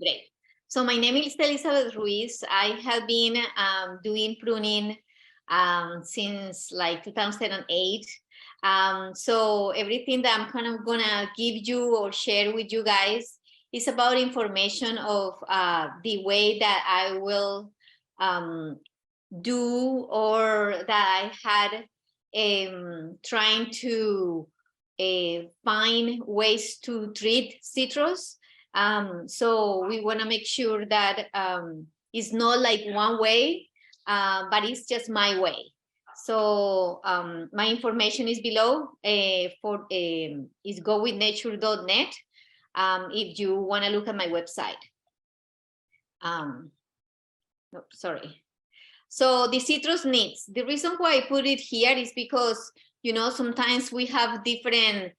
Great. So my name is Elizabeth Ruiz. I have been doing pruning since like 2008. So everything that I'm kind of gonna give you or share with you guys is about information of the way that I will do or that I had trying to find ways to treat citrus. So we want to make sure that it's not like one way, but it's just my way. So my information is below for is gowithnature.net if you want to look at my website. No, sorry. So the citrus needs, the reason why I put it here is because, you know, sometimes we have different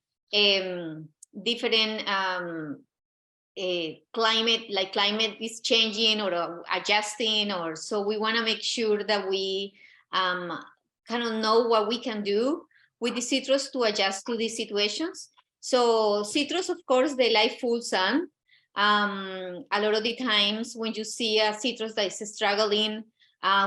climate, like climate is changing or adjusting, or so we want to make sure that we kind of know what we can do with the citrus to adjust to these situations. So citrus, of course, they like full sun. A lot of the times when you see a citrus that is struggling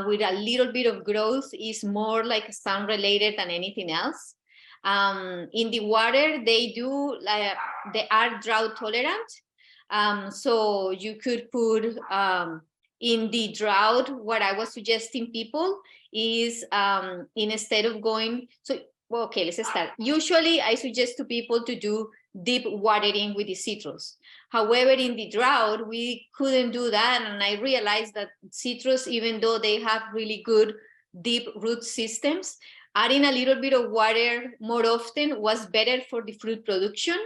with a little bit of growth, is more like sun related than anything else. In the water, they are drought tolerant. So you could put in the drought, what I was suggesting people is instead of going, so well, okay, let's start. Usually I suggest to people to do deep watering with the citrus. However, in the drought, we couldn't do that. And I realized that citrus, even though they have really good deep root systems, adding a little bit of water more often was better for the fruit production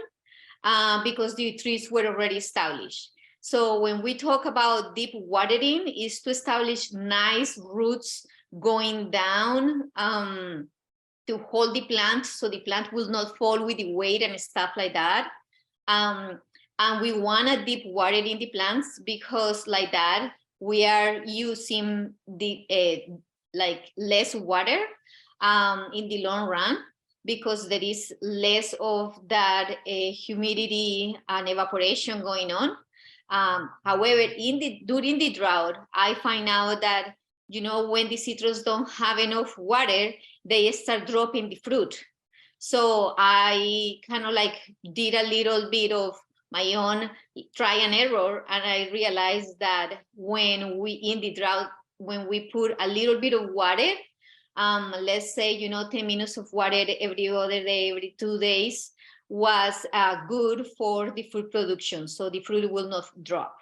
because the trees were already established. So when we talk about deep watering, is to establish nice roots going down to hold the plant so the plant will not fall with the weight and stuff like that. And we want to deep water in the plants because like that, we are using the like less water in the long run because there is less of that humidity and evaporation going on. However, during the drought, I find out that, you know, when the citrus don't have enough water, they start dropping the fruit. So I kind of like did a little bit of my own try and error, and I realized that when we in the drought, when we put a little bit of water, let's say, you know, 10 minutes of water every other day, every 2 days, was good for the fruit production. So the fruit will not drop.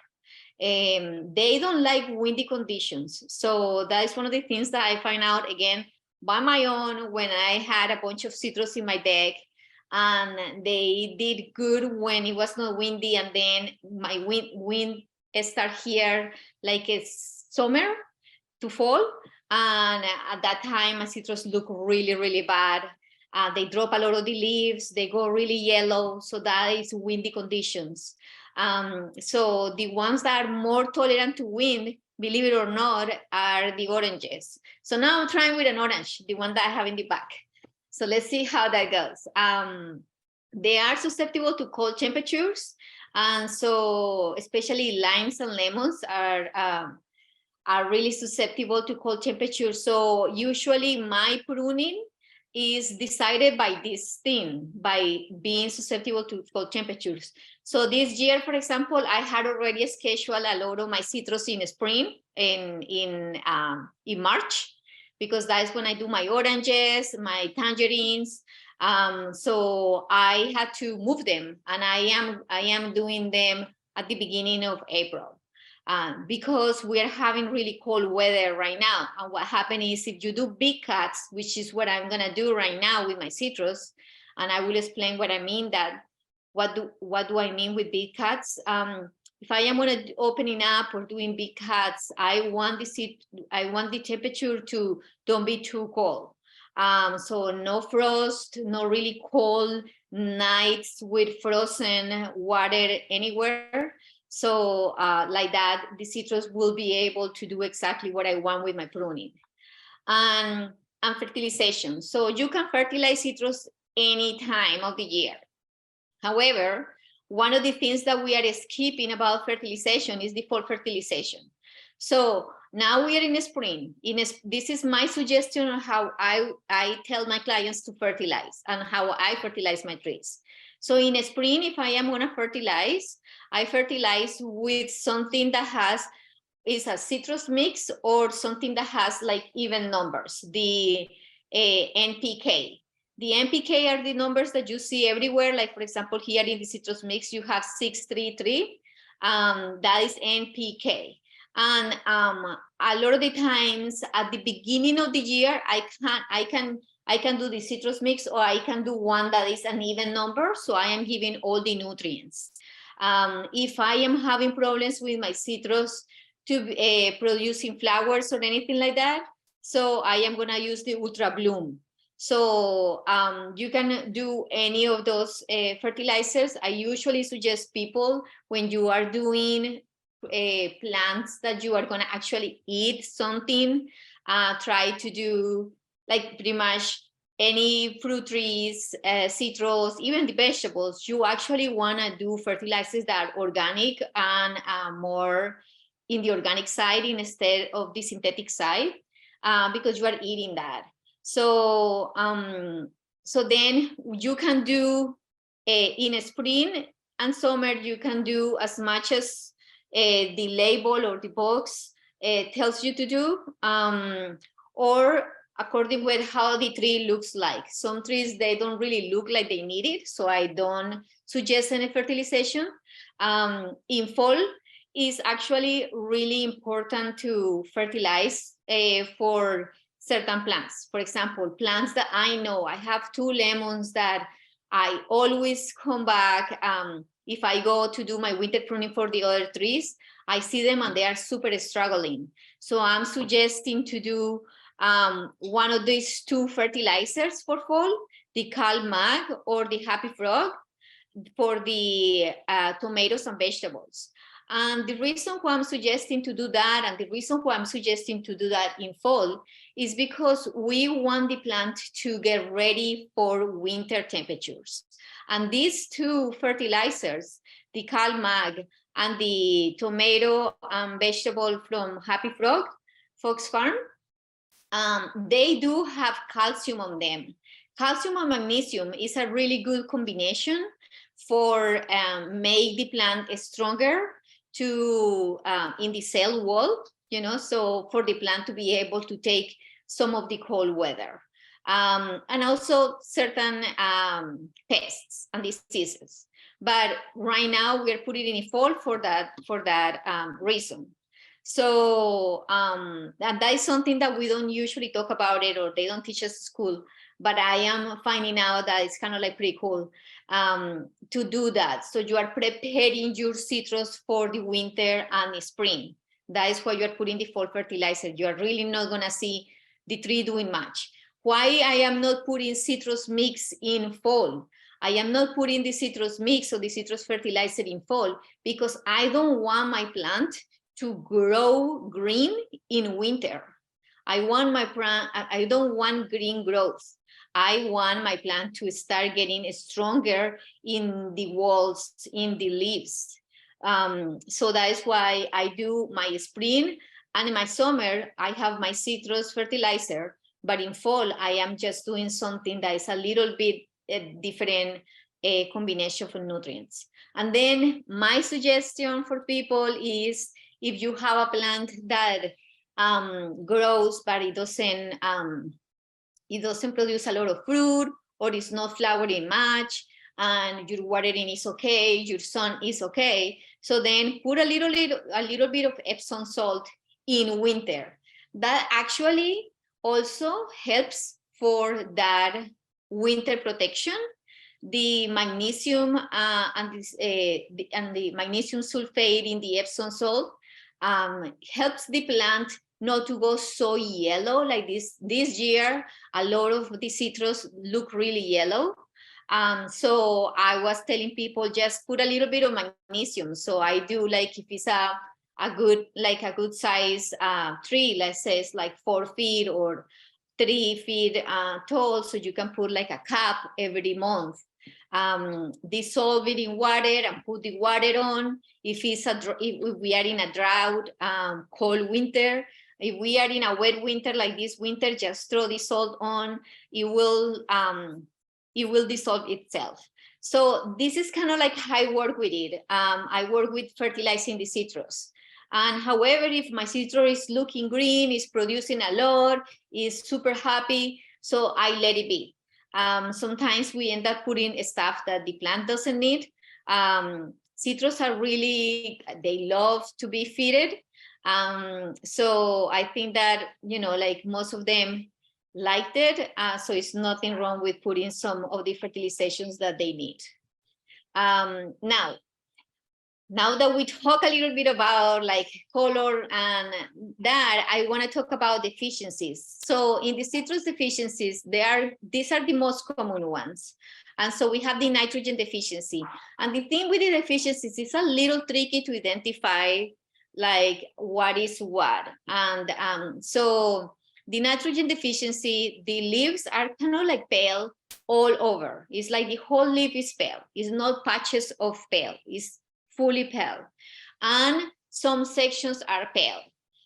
They don't like windy conditions. So that is one of the things that I find out again by my own when I had a bunch of citrus in my bag, and they did good when it was not windy, and then my wind start here like it's summer to fall, and at that time my citrus look really bad. They drop a lot of the leaves, they go really yellow, so that is windy conditions. So the ones that are more tolerant to wind, believe it or not, are the oranges. So now I'm trying with an orange, the one that I have in the back. So let's see how that goes. They are susceptible to cold temperatures. And so especially limes and lemons are really susceptible to cold temperatures. So usually my pruning is decided by this thing, by being susceptible to cold temperatures. So this year, for example, I had already scheduled a lot of my citrus in spring, in March, because that's when I do my oranges, my tangerines. So I had to move them, and I am doing them at the beginning of April. Because we are having really cold weather right now. And what happened is if you do big cuts, which is what I'm gonna do right now with my citrus, and I will explain what I mean that, what do I mean with big cuts? If I am gonna opening up or doing big cuts, I want the temperature to don't be too cold. So no frost, no really cold nights with frozen water anywhere. So like that, the citrus will be able to do exactly what I want with my pruning. And fertilization. So you can fertilize citrus any time of the year. However, one of the things that we are skipping about fertilization is the fall fertilization. So now we are in spring. This is my suggestion on how I tell my clients to fertilize and how I fertilize my trees. So in spring, if I am going to fertilize, I fertilize with something that is a citrus mix or something that has like even numbers, the NPK. The NPK are the numbers that you see everywhere. Like, for example, here in the citrus mix, you have 633. That is NPK. And a lot of the times at the beginning of the year, I can do the citrus mix, or I can do one that is an even number. So I am giving all the nutrients. If I am having problems with my citrus to producing flowers or anything like that, so I am going to use the Ultra Bloom. So you can do any of those fertilizers. I usually suggest people, when you are doing plants that you are going to actually eat something, try to do like pretty much any fruit trees, citrus, even the vegetables. You actually want to do fertilizers that are organic and more in the organic side instead of the synthetic side, because you are eating that. So so then you can do in spring and summer, you can do as much as the label or the box tells you to do, or according with how the tree looks like. Some trees, they don't really look like they need it, so I don't suggest any fertilization. In fall is actually really important to fertilize for certain plants. For example, plants that I know, I have 2 lemons that I always come back. If I go to do my winter pruning for the other trees, I see them and they are super struggling. So I'm suggesting to do one of these 2 fertilizers for fall, the Calm Mag or the Happy Frog, for the tomatoes and vegetables. And the reason why I'm suggesting to do that, and the reason why I'm suggesting to do that in fall, is because we want the plant to get ready for winter temperatures. And these 2 fertilizers, the Calm Mag and the tomato and vegetable from Happy Frog, Fox Farm, they do have calcium on them. Calcium and magnesium is a really good combination for make the plant stronger to in the cell wall, you know, so for the plant to be able to take some of the cold weather, and also certain pests and diseases. But right now we are putting it in fall for that reason. So and that is something that we don't usually talk about it, or they don't teach us at school, but I am finding out that it's kind of like pretty cool to do that. So you are preparing your citrus for the winter and the spring. That is why you are putting the fall fertilizer. You are really not going to see the tree doing much. Why I am not putting citrus mix in fall? I am not putting the citrus mix or the citrus fertilizer in fall because I don't want my plant to grow green in winter. I want my plant, I don't want green growth. I want my plant to start getting stronger in the walls, in the leaves. So that is why I do my spring, and in my summer, I have my citrus fertilizer, but in fall, I am just doing something that is a little bit different combination of nutrients. And then my suggestion for people is, if you have a plant that grows, but it doesn't produce a lot of fruit, or it's not flowering much, and your watering is okay, your sun is okay, so then put a little bit of Epsom salt in winter. That actually also helps for that winter protection. The magnesium and the magnesium sulfate in the Epsom salt helps the plant not to go so yellow like this year. A lot of the citrus look really yellow. So I was telling people, just put a little bit of magnesium. So I do, like, if it's a good size tree, let's say it's like 4 feet or 3 feet tall, so you can put like a cup every month. dissolve it in water and put the water on. If we are in a drought, cold winter, if we are in a wet winter like this winter, just throw the salt on. It will dissolve itself. So this is kind of like how I work with it. I work with fertilizing the citrus. And however, if my citrus is looking green, is producing a lot, is super happy, so I let it be. Sometimes we end up putting stuff that the plant doesn't need. Citrus are really, they love to be feeded. So I think that, you know, like most of them liked it. So it's nothing wrong with putting some of the fertilizations that they need. Now that we talk a little bit about like color and that, I want to talk about deficiencies. So in the citrus deficiencies, these are the most common ones. And so we have the nitrogen deficiency. And the thing with the deficiencies is a little tricky to identify like what is what. And so the nitrogen deficiency, the leaves are kind of like pale all over. It's like the whole leaf is pale. It's not patches of pale. It's fully pale, and some sections are pale.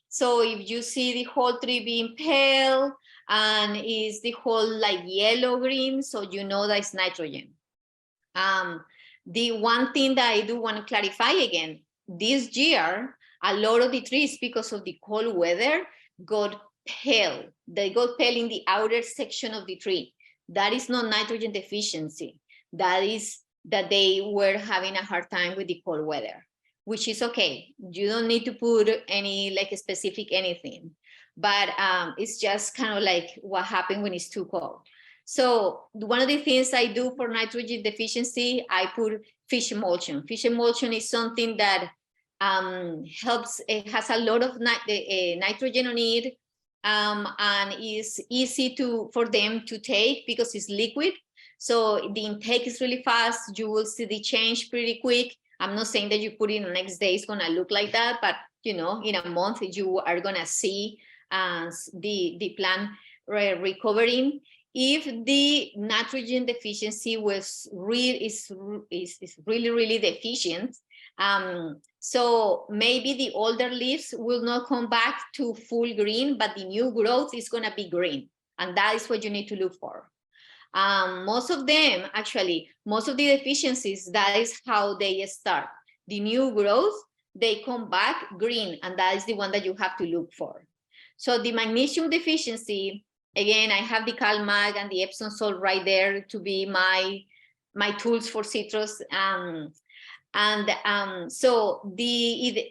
So if you see the whole tree being pale and is the whole like yellow green, so you know that it's nitrogen. The one thing that I do want to clarify again, this year a lot of the trees, because of the cold weather, got pale. They got pale in the outer section of the tree. That is not nitrogen deficiency. That is that they were having a hard time with the cold weather, which is okay. You don't need to put any like specific anything, but it's just kind of like what happened when it's too cold. So one of the things I do for nitrogen deficiency, I put fish emulsion. Fish emulsion is something that helps, it has a lot of nitrogen on it, and is easy for them to take because it's liquid. So the intake is really fast. You will see the change pretty quick. I'm not saying that you put it the next day, it's gonna look like that, but you know, in a month, you are gonna see the plant recovering. If the nitrogen deficiency is really deficient, so maybe the older leaves will not come back to full green, but the new growth is gonna be green. And that is what you need to look for. Most of them, actually, most of the deficiencies, that is how they start. The new growth, they come back green, and that is the one that you have to look for. So the magnesium deficiency, again, I have the CalMag and the Epsom salt right there to be my tools for citrus. So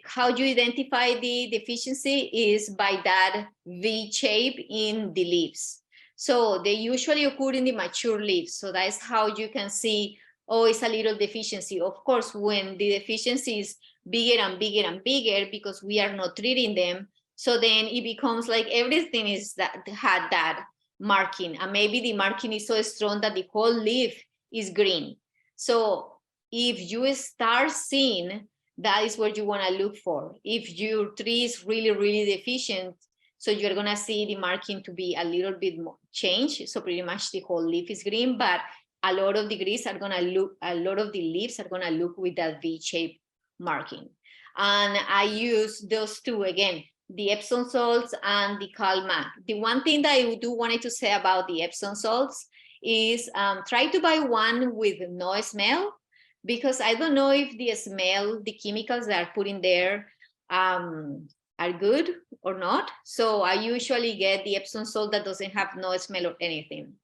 how you identify the deficiency is by that V shape in the leaves. So they usually occur in the mature leaves. So that's how you can see, oh, it's a little deficiency. Of course, when the deficiency is bigger and bigger and bigger because we are not treating them, so then it becomes like everything is had that marking, and maybe the marking is so strong that the whole leaf is green. So if you start seeing, that is what you want to look for. If your tree is really deficient, so you're gonna see the marking to be a little bit more changed. So pretty much the whole leaf is green, but a lot of the leaves are gonna look with that V-shaped marking. And I use those two again, the Epsom salts and the CalMag. The one thing that I do wanted to say about the Epsom salts is try to buy one with no smell, because I don't know if the smell, the chemicals that are put in there are good or not. So I usually get the Epsom salt that doesn't have no smell or anything.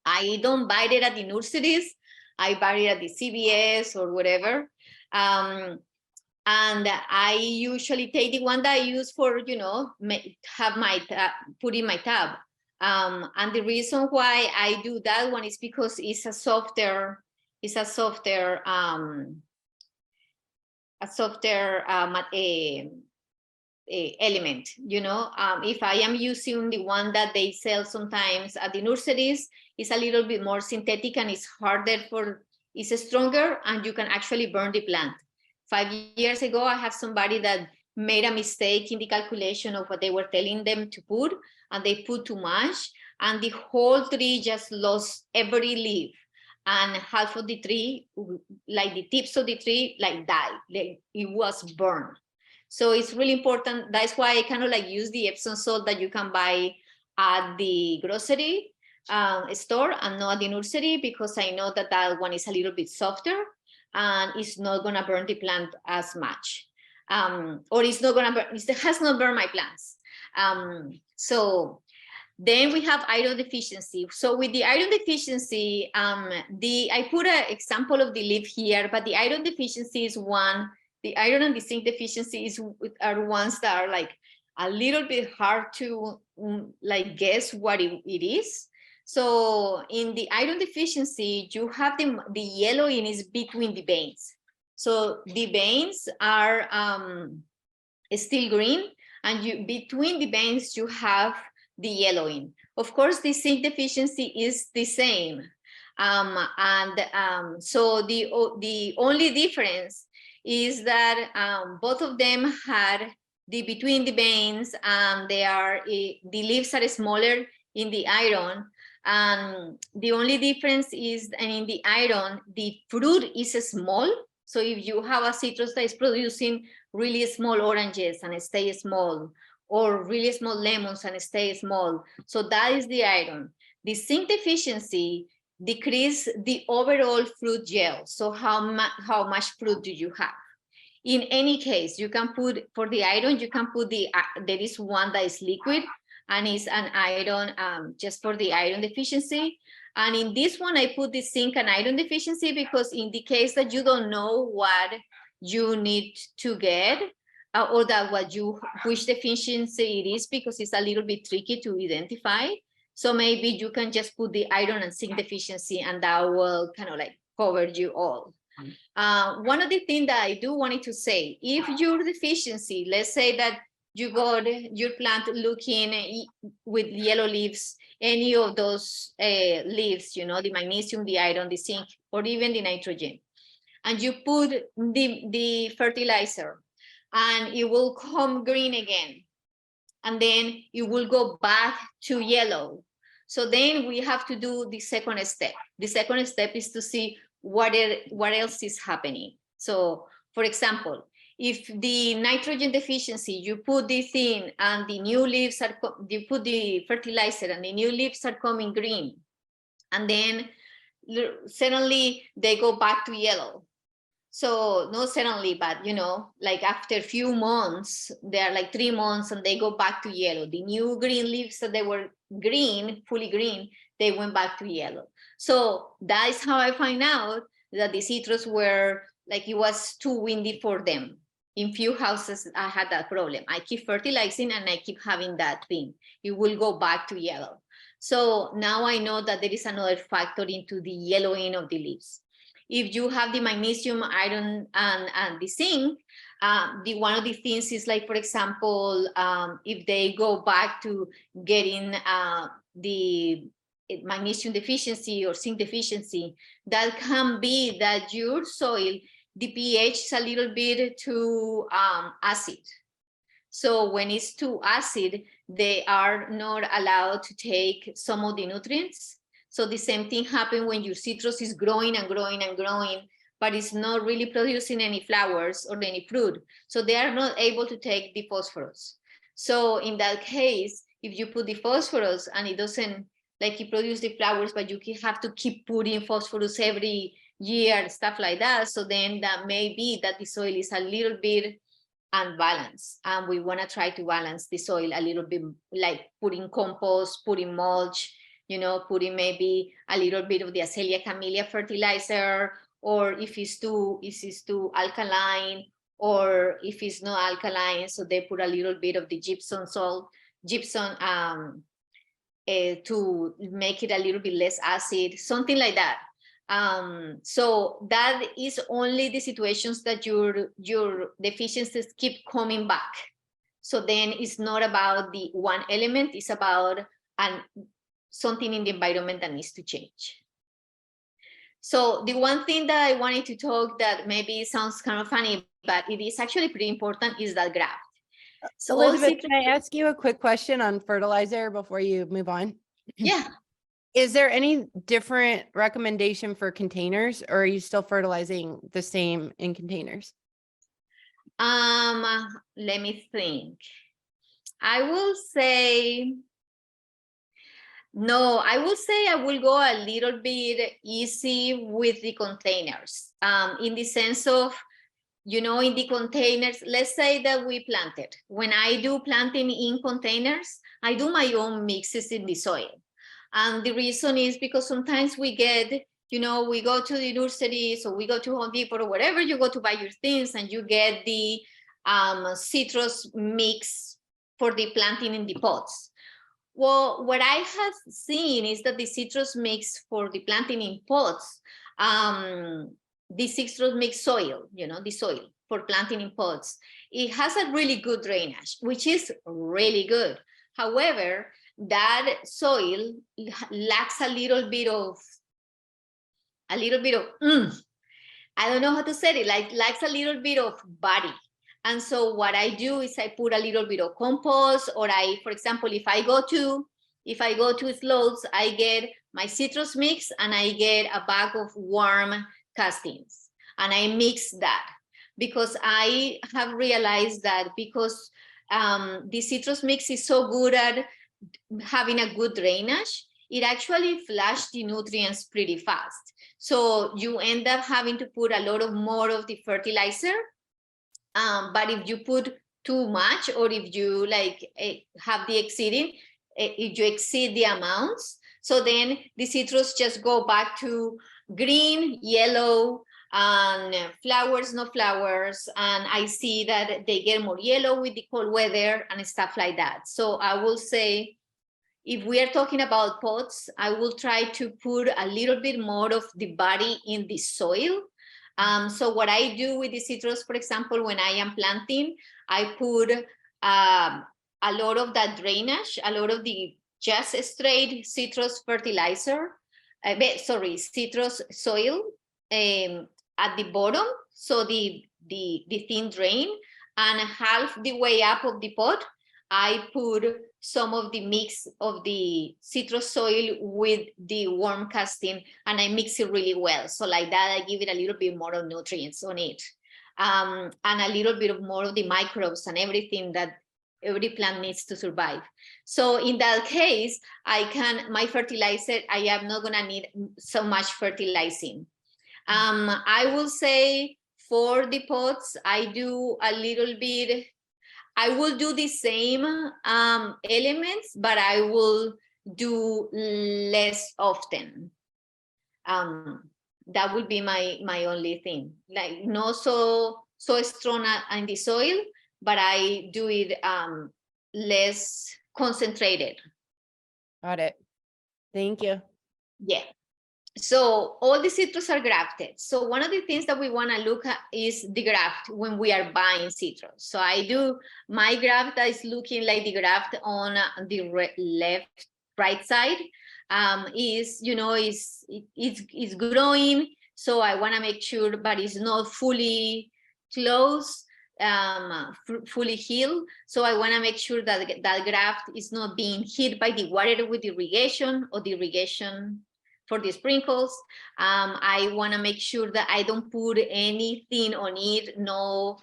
I don't buy it at the nurseries. I buy it at the CVS or whatever. And I usually take the one that I use for, you know, have my put in my tub. And the reason why I do that one is because it's a softer element, you know. If I am using the one that they sell sometimes at the nurseries, it's a little bit more synthetic and it's harder it's stronger, and you can actually burn the plant. 5 years ago, I have somebody that made a mistake in the calculation of what they were telling them to put, and they put too much, and the whole tree just lost every leaf. and half of the tree, like the tips of the tree, like died, like it was burned. So it's really important. That's why I kind of like use the Epsom salt that you can buy at the grocery store and not the nursery, because I know that that one is a little bit softer and it's not gonna burn the plant as much. Or it's not gonna burn, it has not burned my plants. So then we have iron deficiency. So with the iron deficiency, I put an example of the leaf here, but the iron deficiency is one. The iron and the zinc deficiency are ones that are like a little bit hard to like guess what it is. So in the iron deficiency, you have the yellowing is between the veins. So the veins are still green, and between the veins you have the yellowing. Of course, the zinc deficiency is the same. So the only difference is that both of them had the between the veins, and the leaves are smaller in the iron. And the only difference is, and in the iron, the fruit is small. So if you have a citrus that is producing really small oranges and stay small, or really small lemons and stay small, so that is the iron. The zinc deficiency decrease the overall fruit yield. So how much fruit do you have? In any case, you can put, for the iron, you can put there is one that is liquid, and it's an iron just for the iron deficiency. And in this one, I put the zinc and iron deficiency because in the case that you don't know what you need to get, or that which deficiency it is, because it's a little bit tricky to identify. So maybe you can just put the iron and zinc deficiency, and that will kind of like cover you all. One of the things that I do wanted to say, if your deficiency, let's say that you got your plant looking with yellow leaves, any of those leaves, you know, the magnesium, the iron, the zinc, or even the nitrogen, and you put the fertilizer, and it will come green again, and then it will go back to yellow. So then we have to do the second step. The second step is to see what else is happening. So for example, if the nitrogen deficiency, you put this in and the new leaves are, you put the fertilizer and the new leaves are coming green, and then suddenly they go back to yellow. So not suddenly, but you know, like after a few months, they're like 3 months, and they go back to yellow. The new green leaves that they were green, fully green, they went back to yellow. So that is how I find out that the citrus were like, it was too windy for them. In few houses, I had that problem. I keep fertilizing and I keep having that thing. It will go back to yellow. So now I know that there is another factor into the yellowing of the leaves. If you have the magnesium, iron, and the zinc, one of the things is like, for example, if they go back to getting the magnesium deficiency or zinc deficiency, that can be that your soil, the pH is a little bit too acid. So when it's too acid, they are not allowed to take some of the nutrients. So the same thing happens when your citrus is growing and growing and growing, but it's not really producing any flowers or any fruit. So they are not able to take the phosphorus. So in that case, if you put the phosphorus and it doesn't, like, it produces the flowers, but you have to keep putting phosphorus every year, stuff like that. So then that may be that the soil is a little bit unbalanced, and we want to try to balance the soil a little bit, like putting compost, putting mulch, you know, putting maybe a little bit of the Acelia camellia fertilizer, or if it's too alkaline, or if it's not alkaline, so they put a little bit of the gypsum to make it a little bit less acid, something like that. So that is only the situations that your deficiencies keep coming back. So then it's not about the one element, it's about something in the environment that needs to change. So the one thing that I wanted to talk that maybe sounds kind of funny, but it is actually pretty important, is that graft. So Elizabeth, can I ask you a quick question on fertilizer before you move on? Yeah. Is there any different recommendation for containers, or are you still fertilizing the same in containers? Let me think. I will say, no, I will say I will go a little bit easy with the containers, in the sense of, in the containers, let's say that we planted. When I do planting in containers, I do my own mixes in the soil. And the reason is because sometimes we get, we go to the nursery, so we go to Home Depot or wherever you go to buy your things, and you get the citrus mix for the planting in the pots. Well, what I have seen is that the citrus mix for the planting in pots, the citrus mix soil, the soil for planting in pots, it has a really good drainage, which is really good. However, that soil lacks a little bit of, I don't know how to say it, lacks a little bit of body. And so what I do is I put a little bit of compost, or for example, if I go to slopes, I get my citrus mix and I get a bag of worm castings and I mix that, because I have realized that because the citrus mix is so good at having a good drainage, it actually flushes the nutrients pretty fast. So you end up having to put a lot of more of the fertilizer. But if you put too much, or if you have the exceeding, if you exceed the amounts, so then the citrus just go back to green, yellow, and flowers, no flowers. And I see that they get more yellow with the cold weather and stuff like that. So I will say, if we are talking about pots, I will try to put a little bit more of the body in the soil. So what I do with the citrus, for example, when I am planting, I put a lot of that drainage, a lot of the just straight citrus fertilizer, citrus soil at the bottom, so the thin drain, and half the way up of the pot, I put some of the mix of the citrus soil with the worm casting, and I mix it really well. So like that, I give it a little bit more of nutrients on it, and a little bit of more of the microbes and everything that every plant needs to survive. So in that case, my fertilizer, I am not gonna need so much fertilizing. I will say for the pots, I do a little bit, I will do the same elements, but I will do less often. That would be my only thing. Like not so strong in the soil, but I do it less concentrated. Got it. Thank you. Yeah. So all the citrus are grafted. So one of the things that we want to look at is the graft when we are buying citrus. So I do my graft that is looking like the graft on the right side. Is it's growing. So I want to make sure, but it's not fully closed, fully healed. So I want to make sure that that graft is not being hit by the water with irrigation, or the irrigation for the sprinkles. I want to make sure that I don't put anything on it, no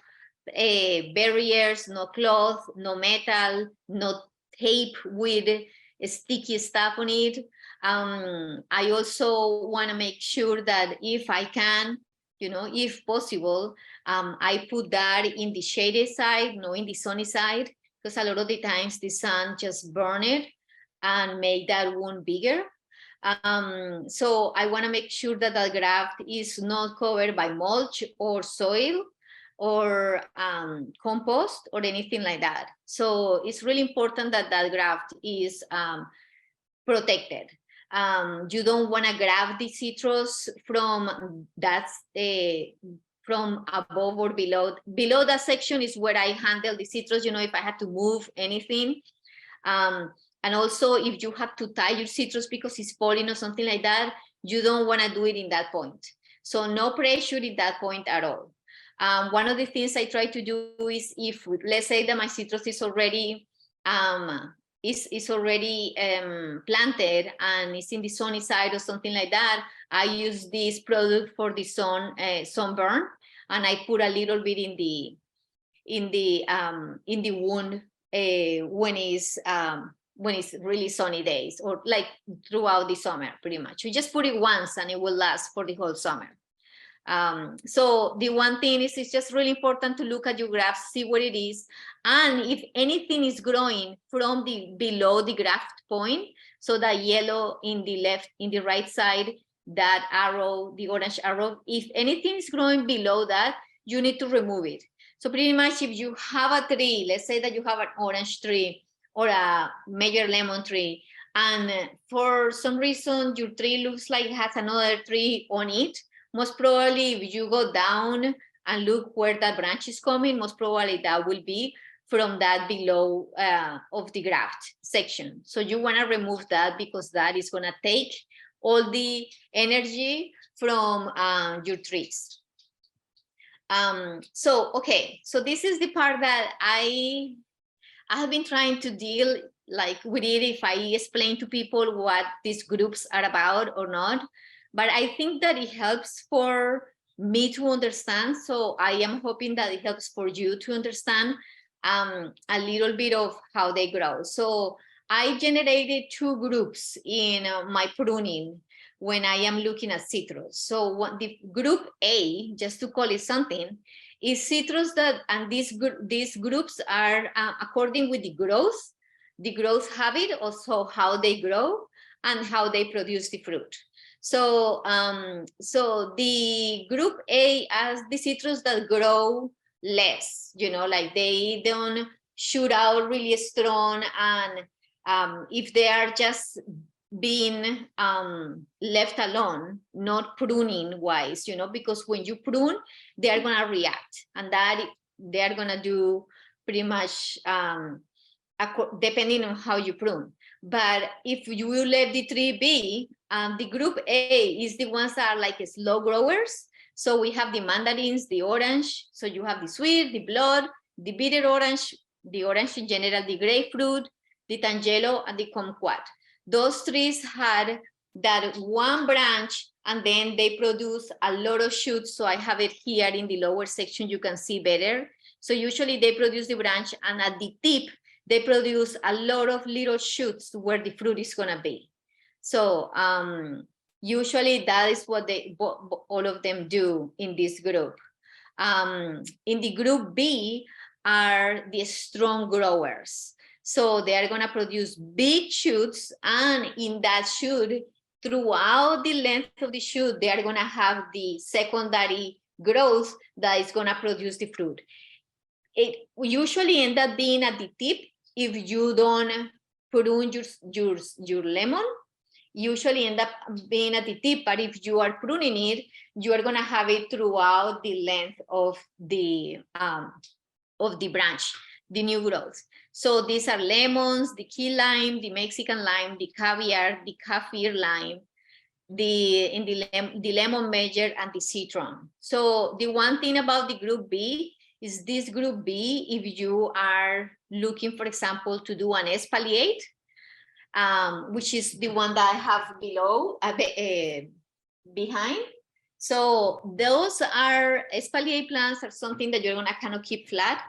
barriers, no cloth, no metal, no tape with sticky stuff on it. I also want to make sure that if I can, if possible, I put that in the shaded side, no in the sunny side, because a lot of the times the sun just burn it and make that wound bigger. So I want to make sure that the graft is not covered by mulch or soil or compost or anything like that. So it's really important that that graft is protected. You don't want to graft the citrus from from above or below. Below that section is where I handle the citrus, if I had to move anything. And also, if you have to tie your citrus because it's falling or something like that, you don't want to do it in that point. So no pressure in that point at all. One of the things I try to do is, if let's say that my citrus is already is already planted and it's in the sunny side or something like that, I use this product for the sunburn, and I put a little bit in the wound when it's really sunny days, or like throughout the summer. Pretty much, you just put it once and it will last for the whole summer. So the one thing is, it's just really important to look at your graphs, see what it is, and if anything is growing from the below the graft point, so that yellow in the right side, that arrow, the orange arrow, if anything is growing below that, you need to remove it. So pretty much, if you have a tree, let's say that you have an orange tree or a major lemon tree, and for some reason your tree looks like it has another tree on it, most probably if you go down and look where that branch is coming, most probably that will be from that below of the graft section. So you want to remove that, because that is going to take all the energy from your trees. Okay, so this is the part that I have been trying to deal with it, if I explain to people what these groups are about or not. But I think that it helps for me to understand. So I am hoping that it helps for you to understand a little bit of how they grow. So I generated 2 groups in my pruning when I am looking at citrus. So the group A, just to call it something, is citrus that, and these groups are according with the growth habit, also how they grow and how they produce the fruit. So so the group A as the citrus that grow less, like they don't shoot out really strong, and if they are just being left alone, not pruning wise, because when you prune, they are going to react, and that they are going to do pretty much depending on how you prune. But if you let the tree be, the group A is the ones that are like slow growers. So we have the mandarins, the orange. So you have the sweet, the blood, the bitter orange, the orange in general, the grapefruit, the tangelo, and the kumquat. Those trees had that one branch, and then they produce a lot of shoots. So I have it here in the lower section, you can see better. So usually they produce the branch, and at the tip, they produce a lot of little shoots where the fruit is gonna be. So usually that is what all of them do in this group. In the group B are the strong growers. So they are gonna produce big shoots, and in that shoot, throughout the length of the shoot, they are gonna have the secondary growth that is gonna produce the fruit. It usually ends up being at the tip if you don't prune your lemon. Usually end up being at the tip, but if you are pruning it, you are going to have it throughout the length of the branch, the new growth. So these are lemons, the key lime, the Mexican lime, the caviar, the kaffir lime, the lemon major, and the citron. So the one thing about the group B is this group B, if you are looking, for example, to do an espaliate, which is the one that I have below, behind. So those are espaliate plants, are something that you're gonna kind of keep flat.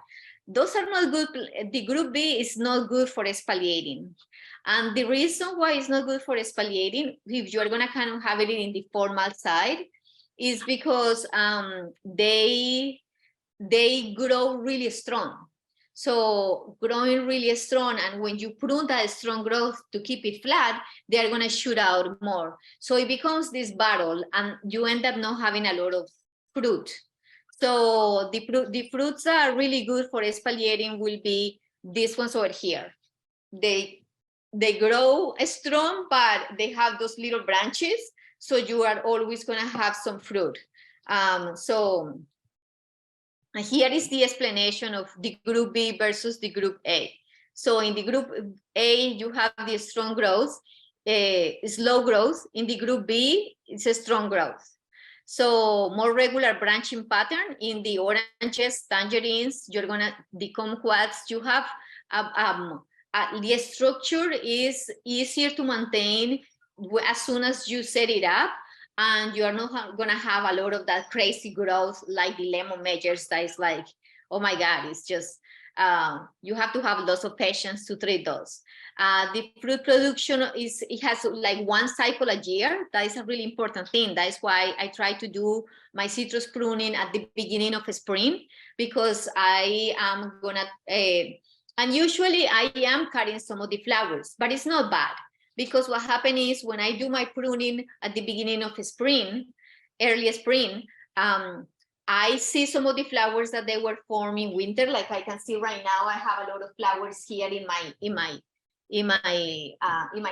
Those are not good. The group B is not good for espaliating. And the reason why it's not good for espaliating, if you're gonna kind of have it in the formal side, is because they grow really strong. So growing really strong, and when you prune that strong growth to keep it flat, they are going to shoot out more. So it becomes this battle, and you end up not having a lot of fruit. So the fruits that are really good for espaliating will be these ones over here. They grow strong, but they have those little branches, so you are always going to have some fruit. And here is the explanation of the group B versus the group A. So in the group A, you have the strong growth, slow growth. In the group B, it's a strong growth. So more regular branching pattern in the oranges, tangerines, the kumquats, you have the structure is easier to maintain as soon as you set it up, and you are not gonna have a lot of that crazy growth like the lemon measures that is like, oh my God, it's just, you have to have lots of patience to treat those. The fruit production it has like one cycle a year. That is a really important thing. That is why I try to do my citrus pruning at the beginning of spring, because I am gonna, and usually I am cutting some of the flowers, but it's not bad, because what happened is when I do my pruning at the beginning of spring, early spring, I see some of the flowers that they were forming winter. Like I can see right now, I have a lot of flowers here in my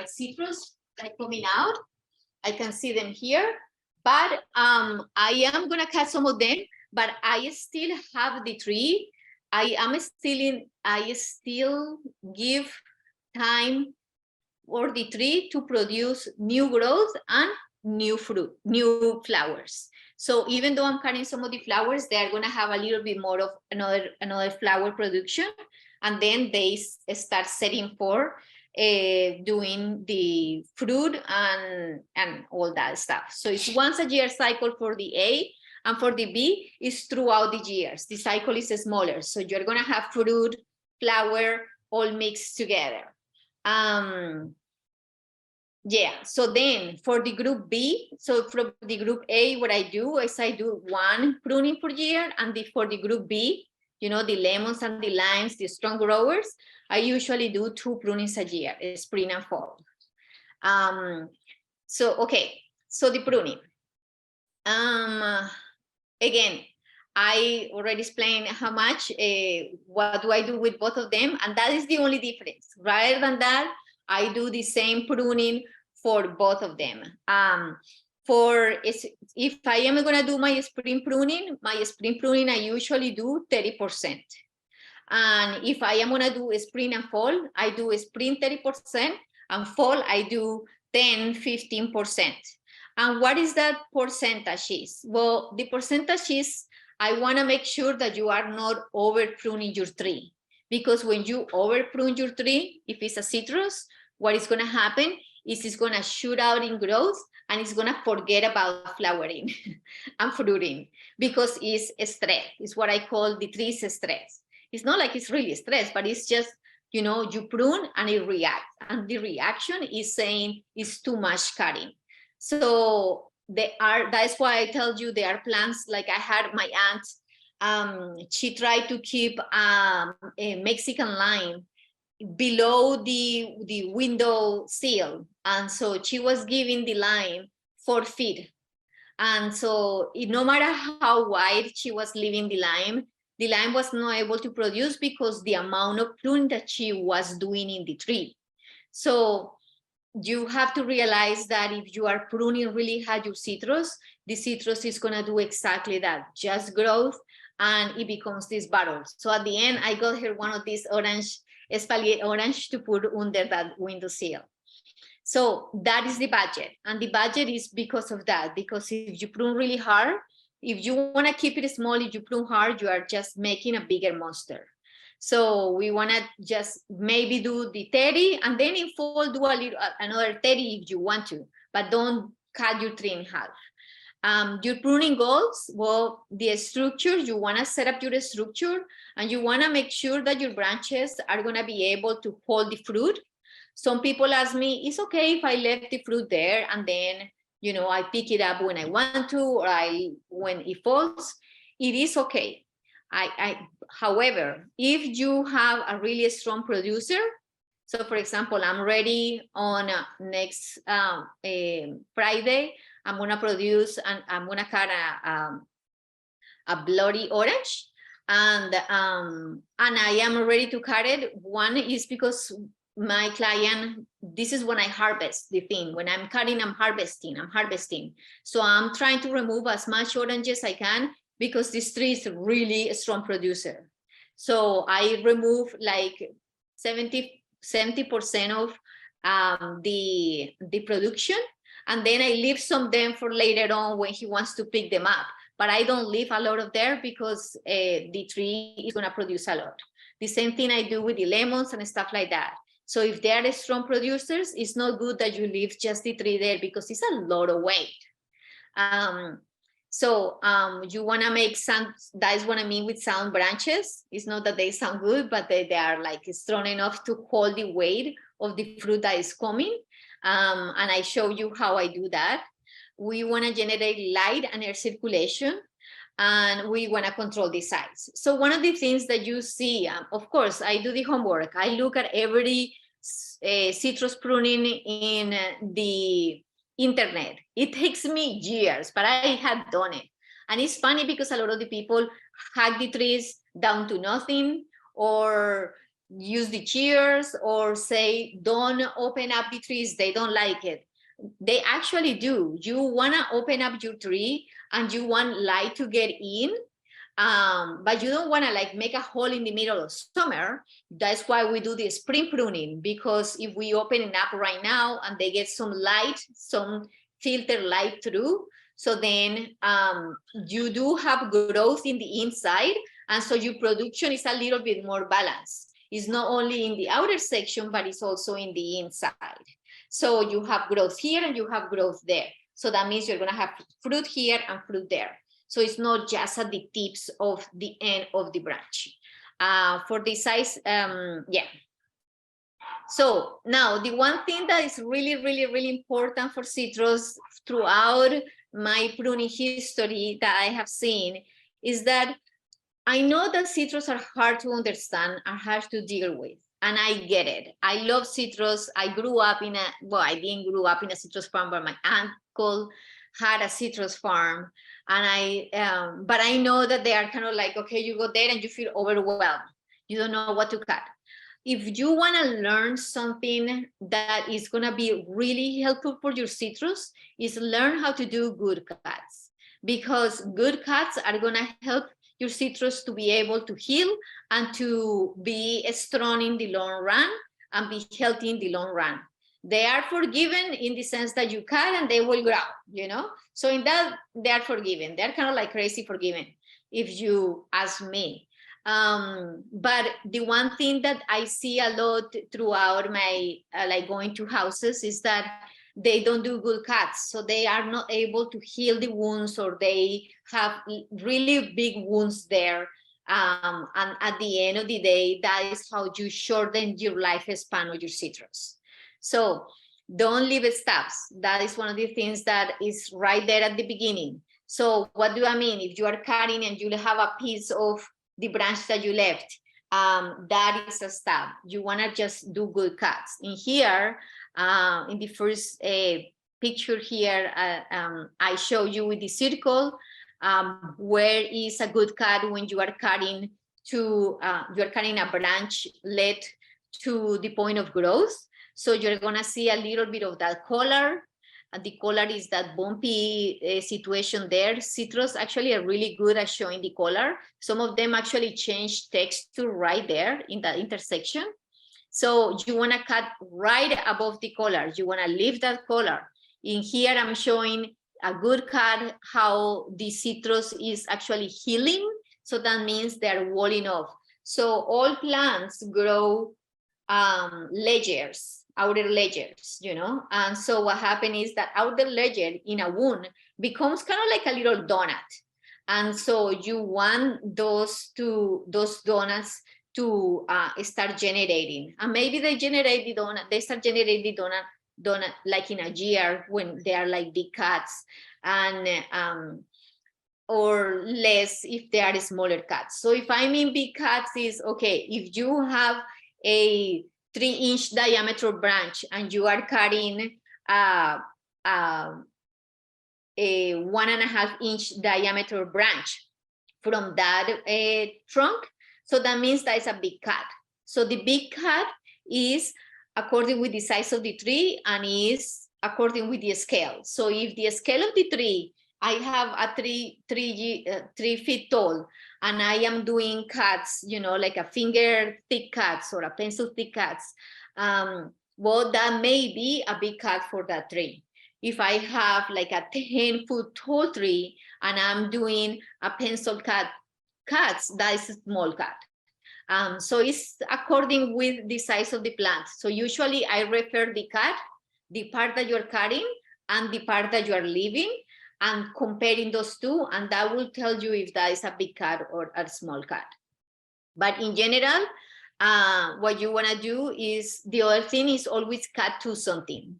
citrus like coming out. I can see them here, but I am gonna cut some of them, but I still have the tree. I still give time for the tree to produce new growth and new fruit, new flowers. So even though I'm cutting some of the flowers, they're going to have a little bit more of another flower production, and then they start setting for doing the fruit and all that stuff. So it's once a year cycle for the A, and for the B is throughout the years. The cycle is smaller, so you're going to have fruit, flower, all mixed together. Yeah, so then for the group B, so for the group A, what I do is I do one pruning per year, and for the group B, you know, the lemons and the limes, the strong growers, I usually do 2 prunings a year, spring and fall. So, okay, so the pruning. Again, I already explained how much, what do I do with both of them, and that is the only difference. Rather than that, I do the same pruning for both of them. If I am going to do my spring pruning, I usually do 30%. And if I am going to do spring and fall, I do spring 30%, and fall I do 10-15%. And what is that percentage is? Well, the percentage is, I want to make sure that you are not over pruning your tree, because when you over prune your tree, if it's a citrus, what is going to happen is it's going to shoot out in growth, and it's going to forget about flowering and fruiting, because it's stress. It's what I call the tree's stress. It's not like it's really stress, but it's just, you know, you prune and it reacts, and the reaction is saying it's too much cutting. So that's why I tell you there are plants, like I had my aunt, she tried to keep a Mexican lime below the window sill, and so she was giving the lime 4 feet, and so no matter how wide she was leaving the lime was not able to produce, because the amount of pruning that she was doing in the tree. So you have to realize that if you are pruning really hard your citrus, the citrus is going to do exactly that, just growth, and it becomes this barrel. So at the end, I got her one of these orange, espalier orange, to put under that windowsill. So that is the budget, and the budget is because of that, because if you prune really hard, if you want to keep it small, if you prune hard, you are just making a bigger monster. So we want to just maybe do the 30, and then in fall do another 30 if you want to, but don't cut your tree in half. Your pruning goals, well, the structure, you want to set up your structure, and you want to make sure that your branches are going to be able to hold the fruit. Some people ask me, it's okay if I left the fruit there and then, you know, I pick it up when I want to, or when it falls. It is okay. However, if you have a really strong producer, so for example, I'm ready on next Friday, I'm going to produce, and I'm going to cut a bloody orange, and I am ready to cut it. One is because my client, this is when I harvest the thing. When I'm cutting, I'm harvesting. So I'm trying to remove as much oranges as I can, because this tree is really a strong producer. So I remove like 70% of the production, and then I leave some of them for later on when he wants to pick them up. But I don't leave a lot of there, because the tree is going to produce a lot. The same thing I do with the lemons and stuff like that. So if they are strong producers, it's not good that you leave just the tree there because it's a lot of weight. You want to make some, that is what I mean with sound branches. It's not that they sound good, but they are like strong enough to hold the weight of the fruit that is coming. And I show you how I do that. We want to generate light and air circulation, and we want to control the size. So one of the things that you see, of course, I do the homework. I look at every citrus pruning in the internet. It takes me years, but I have done it. And it's funny because a lot of the people hack the trees down to nothing, or use the shears, or say, don't open up the trees, they don't like it. They actually do. You want to open up your tree and you want light to get in, but you don't want to like make a hole in the middle of summer. That's why we do the spring pruning, because if we open it up right now and they get some light, some filter light through, so then you do have growth in the inside, and so your production is a little bit more balanced. It's not only in the outer section, but it's also in the inside. So you have growth here and you have growth there. So that means you're going to have fruit here and fruit there. So it's not just at the tips of the end of the branch. For the size, yeah. So now the one thing that is really important for citrus throughout my pruning history that I have seen is that I know that citrus are hard to understand, are hard to deal with. And I get it. I love citrus. I grew up in a, well, I didn't grow up in a citrus farm, but my uncle had a citrus farm. And but I know that they are kind of like, okay, you go there and you feel overwhelmed. You don't know what to cut. If you want to learn something that is going to be really helpful for your citrus, is learn how to do good cuts, because good cuts are going to help your citrus to be able to heal and to be strong in the long run and be healthy in the long run. They are forgiven in the sense that you cut and they will grow, you know? So in that, they are forgiven. They're kind of like crazy forgiven, if you ask me. But the one thing that I see a lot throughout my, like going to houses, is that they don't do good cuts. So they are not able to heal the wounds, or they have really big wounds there. And at the end of the day, that is how you shorten your lifespan of your citrus. So don't leave stubs. That is one of the things that is right there at the beginning. So what do I mean? If you are cutting and you have a piece of the branch that you left, that is a stub. You want to just do good cuts. In here, in the first picture here, I show you with the circle, where is a good cut when you are cutting to, you're cutting a branch led to the point of growth. So you're gonna see a little bit of that color. The color is that bumpy situation there. Citrus actually are really good at showing the color. Some of them actually change texture right there in that intersection. So you want to cut right above the collar. You want to leave that collar. In here, I'm showing a good cut, how the citrus is actually healing. So that means they're walling off. So all plants grow layers, outer layers, you know. And so what happens is that outer layer in a wound becomes kind of like a little donut. And so you want those donuts to start generating, and maybe they generate the donut, they start generating the donut like in a year when they are like big cuts, and or less if they are smaller cuts. So if I mean big cuts is, okay, if you have a 3-inch diameter branch and you are cutting a 1.5-inch diameter branch from that trunk, so that means that is a big cut. So the big cut is according with the size of the tree and is according with the scale. So if the scale of the tree, I have a 3 feet tall, and I am doing cuts, you know, like a finger thick cuts or a pencil thick cuts, well, that may be a big cut for that tree. If I have like a 10-foot tall tree and I'm doing a pencil cuts, that is a small cut. So it's according with the size of the plant. So usually I refer the cut, the part that you're cutting and the part that you are leaving, and comparing those two, and that will tell you if that is a big cut or a small cut. But in general, what you want to do is, the other thing is always cut to something.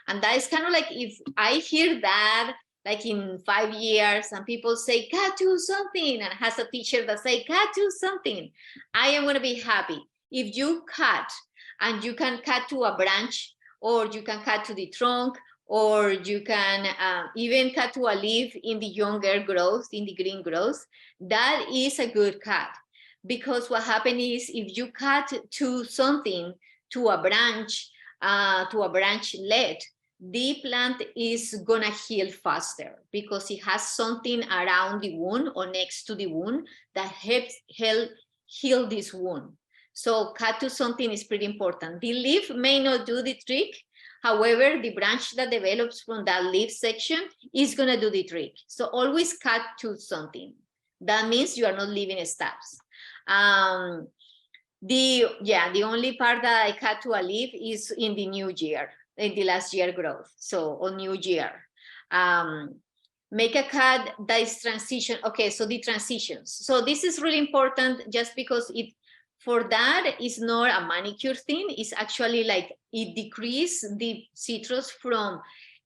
And that is kind of like, if I hear that, like in 5 years, and people say, cut to something, and has a teacher that say, cut to something, I am going to be happy. If you cut, and you can cut to a branch, or you can cut to the trunk, or you can even cut to a leaf in the younger growth, in the green growth, that is a good cut. Because what happens is, if you cut to something, to a branchlet, the plant is gonna heal faster, because it has something around the wound or next to the wound that helps heal this wound. So cut to something is pretty important. The leaf may not do the trick. However, the branch that develops from that leaf section is gonna do the trick. So always cut to something. That means you are not leaving stubs. The only part that I cut to a leaf is in the new year, in the last year growth. So on new year, make a cut that is transition. Okay, so the transitions. So this is really important, just because for that is not a manicure thing. It's actually like it decreases the citrus from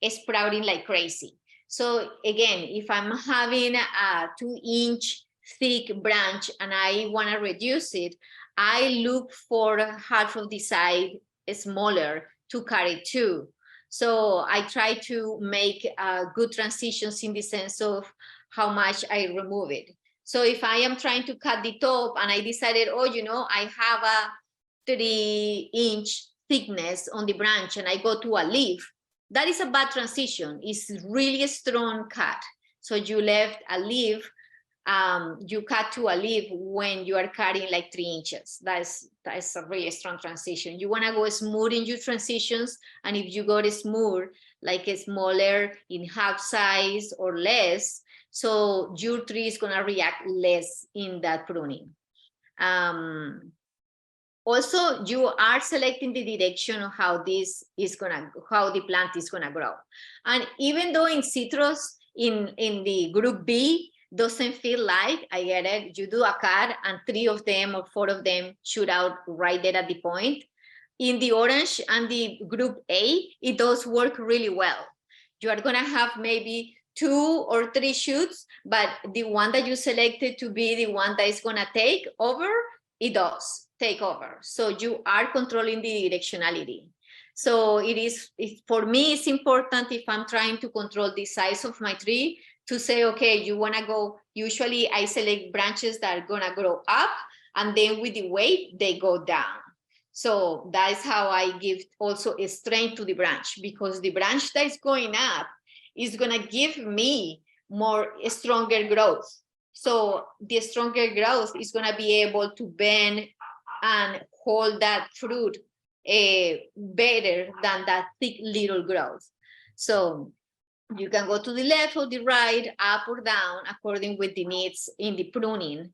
sprouting like crazy. So again, if I'm having a 2-inch thick branch and I want to reduce it, I look for half of the side smaller to cut it to. So I try to make good transitions in the sense of how much I remove it. So if I am trying to cut the top and I decided, oh, I have a 3-inch thickness on the branch and I go to a leaf, that is a bad transition. It's really a strong cut. So you left a leaf, you cut to a leaf when you are cutting like 3 inches. That's a really strong transition. You want to go smooth in your transitions, and if you go smooth, like a smaller in half size or less, so your tree is going to react less in that pruning. Also, you are selecting the direction of how the plant is gonna grow. And even though in citrus, in the group B, doesn't feel like, I get it, you do a cut and 3 of them or 4 of them shoot out right there at the point. In the orange and the group A, it does work really well. You are gonna have maybe 2 or 3 shoots, but the one that you selected to be the one that is gonna take over, it does take over. So you are controlling the directionality. So for me, it's important, if I'm trying to control the size of my tree, to say, okay, you want to go, usually I select branches that are going to grow up, and then with the weight, they go down. So that is how I give also a strength to the branch, because the branch that is going up is going to give me stronger growth. So the stronger growth is going to be able to bend and hold that fruit better than that thick little growth. So you can go to the left or the right, up or down, according with the needs in the pruning